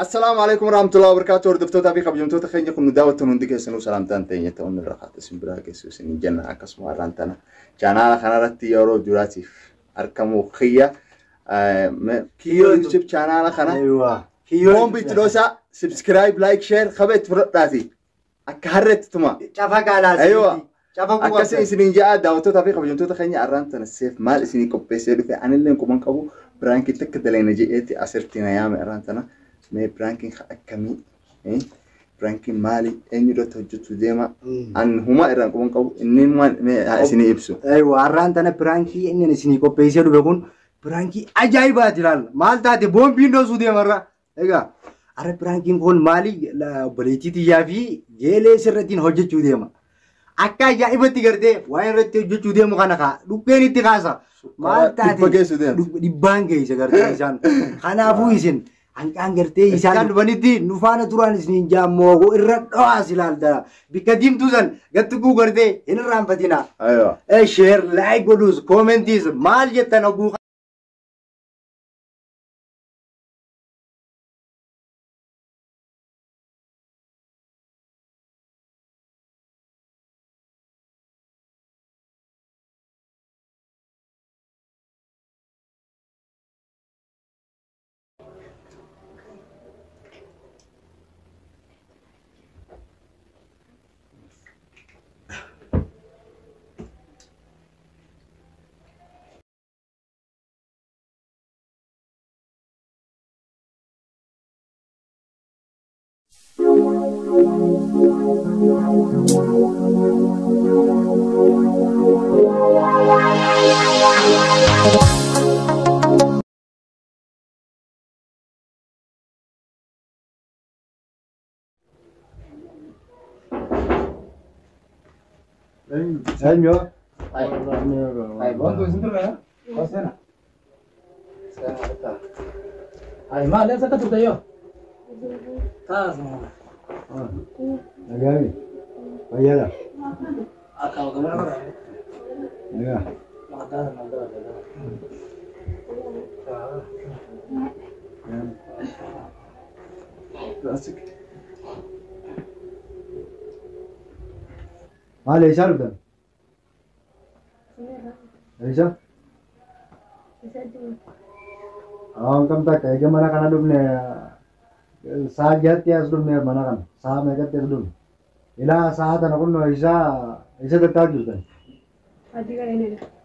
السلام عليكم ورحمة الله وبركاته. دفتو تابي خبجمتو تخيني كنو داوت تنوندك سنو سلامتان تيني تون الرخات اسم براك سوسني جنة أكسمو أرانتنا جانا خنارتي يورو جوراتي أركمو خيا كيو يوتيوب channel خنا أيوة كيو بيتروسا سبسكرايب لايك شير خبيت فرقاتي أكهرت تما شافك على أيوة شافك أكسي سنين جاء داوتو تابي خبجمتو تخيني أرانتنا السيف مال سنين كوبيسيرو في عن اللي نكون كابو برانكي تكدلين جيتي أسرتنا يام أرانتنا مي برانكين أكمي برانكين مالي إني رو توجت ديما أن هما إيران كمان كابو إني ما سنين يبسو أيوة أرانتنا برانكي إني نسيني كوبيسيرو بيكون برانكي أجايبات جلال مال تاتي بوم بيندو سودي مرة إيجا أره برانكين كون مالي لا بليتي تيجي جيلي سرتين هجت جودي ما أكا جايبات تيجي وين رت جودي جودي ما كنا خا لوكيني تيجاسا مال تاتي دي بانجي سكرتي إنسان خنا أبو إنسان Angkan gerti isan baniti nufana turan isnin jammo go irraddo asilal da bikadim tuzan gattugu gerte in rampatina aywa share like godus commentis mal jetana gu Ayo. Ayo, bantu sebentar ya. Pasena. Ayo, malah saya tuh tayo. Tas mau. Agami. Ayo lah. Akal kamu. Ya. Mata. Klasik. Mal eşar mıydın? Eşar? Kam tak kayak gimana kan adumnya saat jati asdumnya mana kan sah mereka terdum. Ila saat anak pun isa tertajuk kan.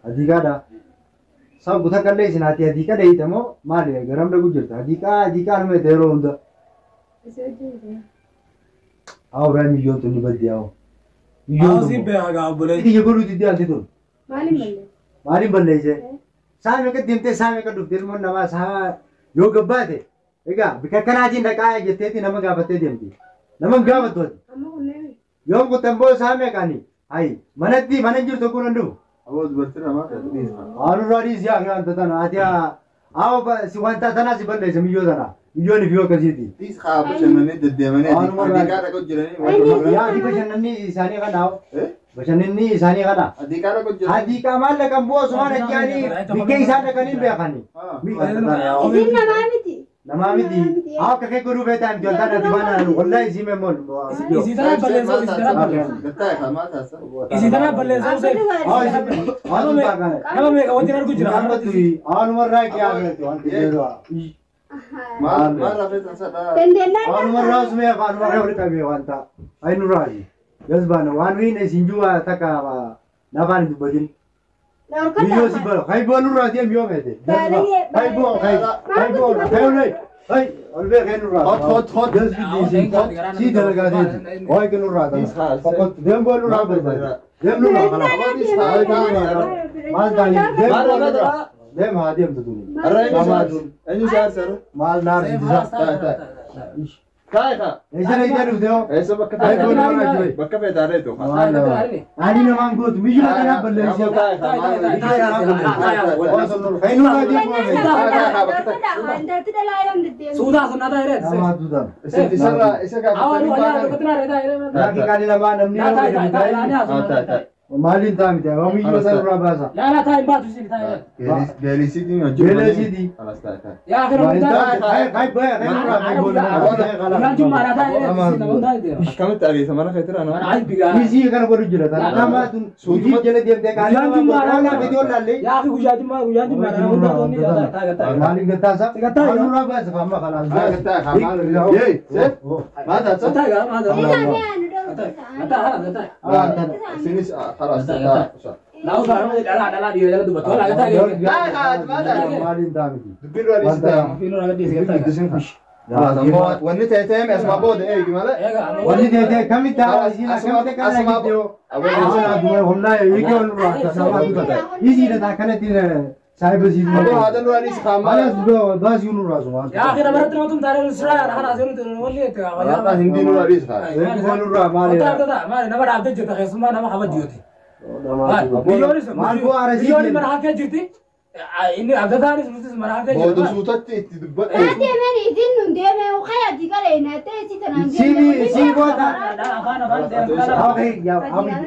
Adika ada. Sab buta kalle sih nanti adika deh itu mau mal ya garam lagu jerta. Adika anu tero untuk. Aw berani milyon tu ni berdiaw. Aussie पे आगा बोले इधर ये बोलू दीदी आती तो मारी बल्ले से सामे का दिमते सामे का डुबते मन नवा सा यो गब्बा थे एगा बिककना जी नकाय जते थी नमक गाबते दिमती नमक गाबत होती यो को तंबो सामे कानी आई मनती मनंजूर तो कोनंडू أود برتنا ما تدريس आनु राडी सिया गया ततना आत्या आओ सिवंता तना से बल्ले से मियो तना मियो ने बियो कजी थी تيس خاب شنني دديمني أديكارا كوجرني या दी बशननी ईसानी का नाव बशननी ईसानी का ना أديكارا كوجرني adika mal lekam bos mana kiani bikin isana kanin be khani namami di aw kake guru betan jolta na dibana wallahi isi me mon इसी तरह बल्ले से قلت لك ما تاسا इसी तरह बल्ले से aw isi aw ta kana नवा में वो दिन कुछ jahan batui aw numar ra kya gaya to anti do ما رفعت أنسى aw numar ra usme aw numar ra ka be wanta ay nurani yazbana wan wi ne sinjua taka naban dubadin Video si balo, hay bolu ra dia mio mete. Hay bo, hay le. Hay, olve ke nura. Hot. Des video si dalaga de. Hoy ke nura da. Fakat dem bolu ra ber. Dem nura kana. Mal dani. Dem ha dem tu. أني شهر سر Mal nar di. كايكا Esa ne dia deo. إيش بكفي داريتو Ani na mango tu miju kana balle si. Hay nura dia ko me. सूदा सुना था रे Nama tu da. إيش और वाला कितना रहता है रे Lagi kali nama namni. Maalin taa'e miti oomishu sarara baasa. لا لا تاي باتو سيدي تاي جالسيتي Jeleesiti. خلاص تعال يا اخي انا Kai baya kai يا جماعه انا تاي كم تعريف انا خيتر انا انا عايز بقى Isi kana godhu jira tan nama tun suuti jala deemtee يا جماعه انا فيديو يا اخي ويا جماعه انا قلت لهم تاي maalin gattaasa Gattaasa. Anurraa baasa famma kalaan ماذا تصدق تاي هذا سينيس خلاص لا هو صار لا دي لا دوبت ولا تاي maalin taa'e miti دبيرو عليه في نور دي ونت يتم اسمع بود ايه جماله wanni deetee kamitti haa isiin akkamitti kana gidduu humnaa eegee ol raata nama dubbata isiidha taa kanatti saayiba siif هذا نور عليه خامه malas baasii unu raasu waan يا اخي انا مرت لهم تعالوا السرعه انا زين وليت هذا هندي نور عليه nurraa maali ما انا بدأ ابدا خيس ما انا ما حبت جوتي maal bu'aa arasii مليون من حكى جرتي اني عبد ثاني سمعت من حكى بود جرتي سوتت تدب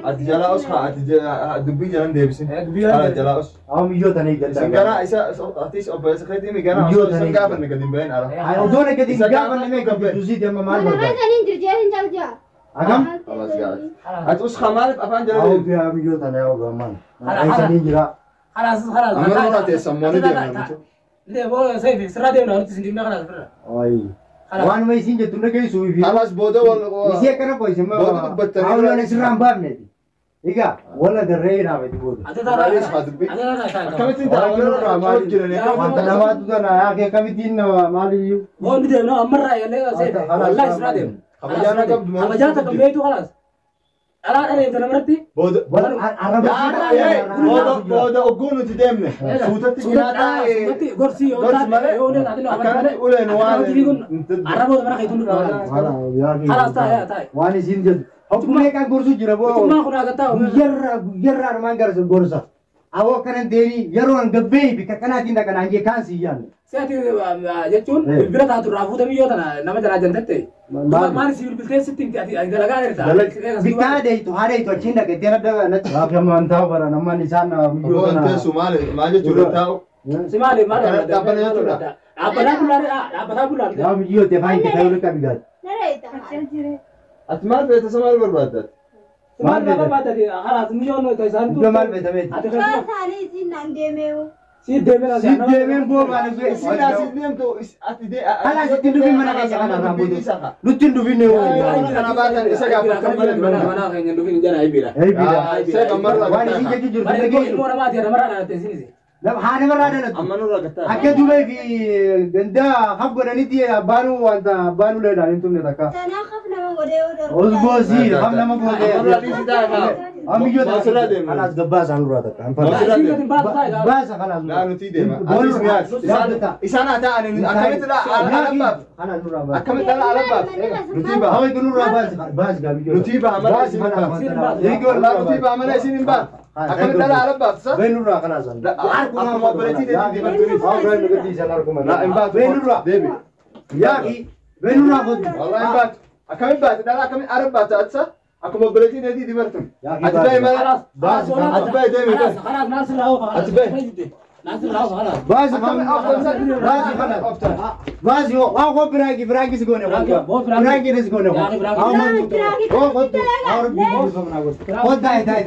اتجلا اس دبي جان ديبسين جلا اس Amiyyo tanii galtaa. سنغرا isa atis obes khaydi mi gana sangaba ne gadim bayn ara Ay odoon gadi gaafa namee gadi dusii deema maal barbaada. Agam? خلاص قاعد اتوس خمال افان جلا Awu fi amiyyo tanii awu gaman. Ay sanii jira. خلاص امر ما تسموني دي ليه هو سيف سرا دي نور تسندنا خلاص Ay. Waan ma isin jettu dhageessu fi. خلاص بوده ولا Isee kana qoyse ma. Booda dubbattanii Hawloon isirraan baafneeti. Egaa wala garree naafeti booda. كم انت عمال جيراني Wanta namaatu tana yaake kamittiin nama maaliyyuu. هو بدي انا مره يا ليه سيف والله سرا دي خبجانا قبل اما جاتك بيتو خلاص انا انت مرتي بوده Arraba. بوده اوغونو تدمنه سوتت جناتا غورسي اكن اولن وان عربو مرا خيتون خلاص تاي تاي Waan isin jedhu. Hokkumee kan gorsu jira boo. ما كنا قطعوا Guyyarra armaan garsa gorsa. Awoo kanan deeni yeroo an gabbee bika kanaatiin dhaqanaan jee kaan siyyaan. سياتي جتون بلا تاتو رافو دمي يوتنا نما جنا جنتتي ما نسي بالبلتين ستين دلغا يرتا Bikaa deeytu haa deeytu achiin dhaqettee nadda natti. Gaafa mantaa bara namman isaan هو انت سومالي ما جت تاو سمالي ما ابدا كلاري yaa biyyoo ta'e faayin ta'e ta'uu akka bigaati. اتمال بيت سمال بربادت ما ما بدي خلاص مليون تيسان Iddoo maal beekameeti. سيد ديمنا Si deemeen boo maal ga'e. سيدا سيدم تو اتدي Kala sitti dhufin mana keenya kana irraa booda. Nutti hin dhufin انا بعد اسا قاعد كمل انا خلينا ندوفين جنا ايبيلا waan isin jechuu jirtu dhageessu. ما ادري انا مرة تنسيني Haadha barraa dhalatu. اما نور قتا Akka duubee fi gandaa haf godhanitti abbaanuu wanta abbaanuu leedhaan hin tumne takka. Osgoosii haf nama gootee. Amiyyo Masira deema. Kanaas gabbaa isaan duraa takka. Baasa kanaas لا نتي ديما اديس نيات اسانا تا انا اكمت لا على باب Kanaas duraa baasa. اكمت لا على باب نتيبا Hawai kun duraa baasi gaabiyyo. نتيبا عمل اسم والله نتيبا عمل اسم باب اكمت لا على باب صح Been duraa kanaas. اكو موبيلتي دي دي Haa been nugatti isaan arguma. لا امبات Been duraa. ديبي Yaaqi been duraa godhu. والله امبات اكمت بات لا اكمت عرب بات اتسا اكو موبيلتي دي برتم اتباي ما خلاص اتباي ديمي خلاص ناصر له ناصر له خلاص Baasi baasi kanaas. Baasi waa ko biraanki si goone waa. Biraanki si goone waa. Kotta tai.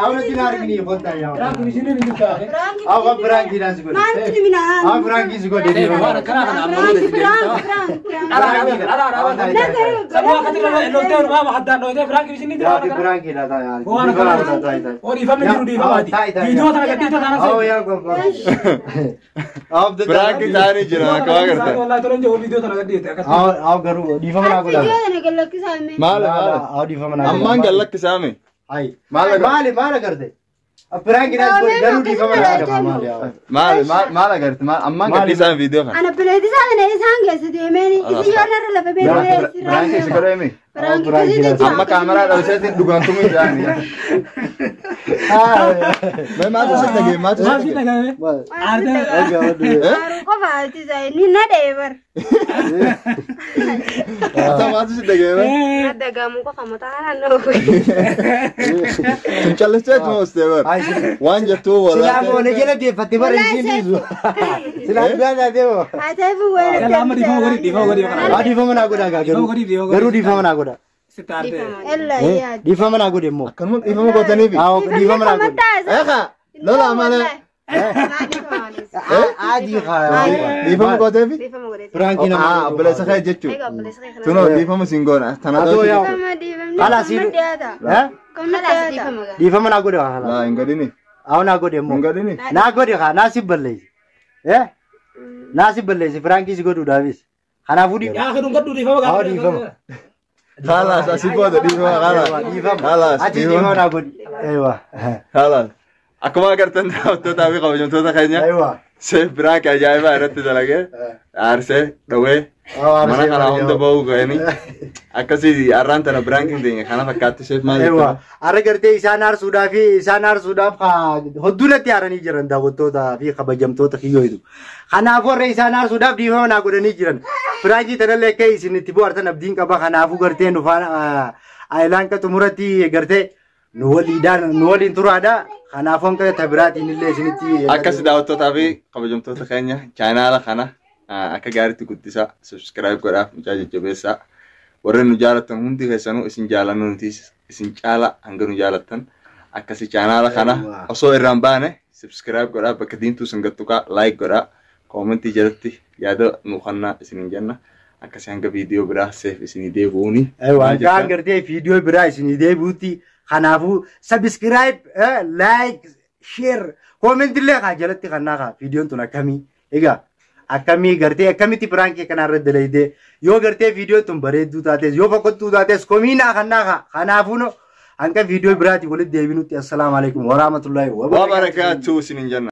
Awna tinaari ni kotta yaa. راك مشيني من جبتها Aw biraanki na si goone. Aw biraanki si goone. انا كلام انا امرود سبوا خاطر لو تير ما حد انه ده فرانك مشيني دي Yaaqi biraanki na taa yaa. هو انا كلام ودي فم دي فماتي فيديو انا قديت انا Aw yaa ko. Aw de براكي تاني جرا كوا करता والله ترى جو فيديو انا قديت aw garu difamna ko la. مال Aw difamna. Amman गलत सामे Ay. माल Maal garte. Biraanki na si goone garu difamna ko maal yaa. माल करते माल अम्मान गलत सामे वीडियो Khan أنا بلادي ساعة أنا إنسان جالس ديماني إذا يورنا رلا في بيت براكي سكره مي Amma kameraa dhalseetiin dhugaantumuu jaani. Maatu sitti dhagee maatu sitti dhagee. Qofaati ni na deebar. Maatu sitti dhagee. Adagamu qofa mataa naannoo. Challisee tumas deebar. Waan jettuu walaal. Silaa boole jala deeffatti bara isin dhiisu. Silaa duraa deemo. Ataafu waan. Kalama dhiifama godhi. Dhiifama naa godha garuu dhiifama naa godha. Dhiifama naa godhe immoo. Akkanuma dhiifama gootaniifi. Dhiifama naa godhe. Eegaa lola malee. Adii haa. Dhiifama gooteefi. Firaankiin nama. Obboleessa kee jechuudha. Tunoo dhiifama siin goona. Atoo yaa. Haala siin. Dhiifama naa godhe haa. Laa hin godhini. Awo naa godhe immoo. Hin godhini. Naa godhe haa naa si balleessi. Naa si balleessi firaankiis godhuudhaafis. Kanaafuu dhiifama. Yaa kan gaddu dhiifama Awo dhiifama. Haalaas asii booda dhiifama haalaas. Haalaas Achi dhiifama naa godhe. Eewa. Haalaas. Akkuma agartan daawwattootaa fi kabajamtoota keenya. Eewa. Seef biraanki ajaa'ibaa irratti dalagee aarsee dhawee mana kanaa hunda ba'uu ga'anii akkasii har'aan tana biraankiin teenya kana fakkaatti seef maal jettan. Har'a gartee isaan aarsuudhaaf hodduulatti haaranii jiran daawwattootaa fi kabajamtoota kiyyootu. Kanaafuu warra isaan aarsuudhaaf dhiifama naa godhanii jiran. Firaankii tanallee akka isin itti bu'artan abdiin qaba. Kanaafuu gartee dhufaan aayilaan xumuratti gartee nu waliin turaadha. Kanaafuu hanqa tabiraatiin illee isinitti. Akkas daawwattootaa fi kabajamtoota keenya chaanaala kana akka gaariitti guddisaa subscribe godhaaf mucaa jajjabeessaa. Warreen nu jaalattan hundi keessanuu isin jaalannu nuti isin caala hanga nu jaalattan akkasi chaanaala kana osoo irraan baane subscribe godhaa bakka diimtuu sin gattuqaa like godhaa koomentii jalatti yaada nu kennaa isinin jenna. Akkasi hanga viidiyoo biraa seef isinii deebi'uuni. Waan gartee viidiyoo biraa isinii deebi'uutti. Kanaafuu subscribe, like, share, comment illee kaa jalatti kannaa kaa viidiyoon tun akkamii egaa akkamii gartee akkamitti piraankii kana irra dalaydee yoo gartee viidiyoon tun bareedduu taates yoo boqottuu taates komiinaa kannaa kaa kanaafuu hanga viidiyoo biraati walitti deebinutti assalaamu alaikum warahmatullahi wabarakatuh isinin jenna.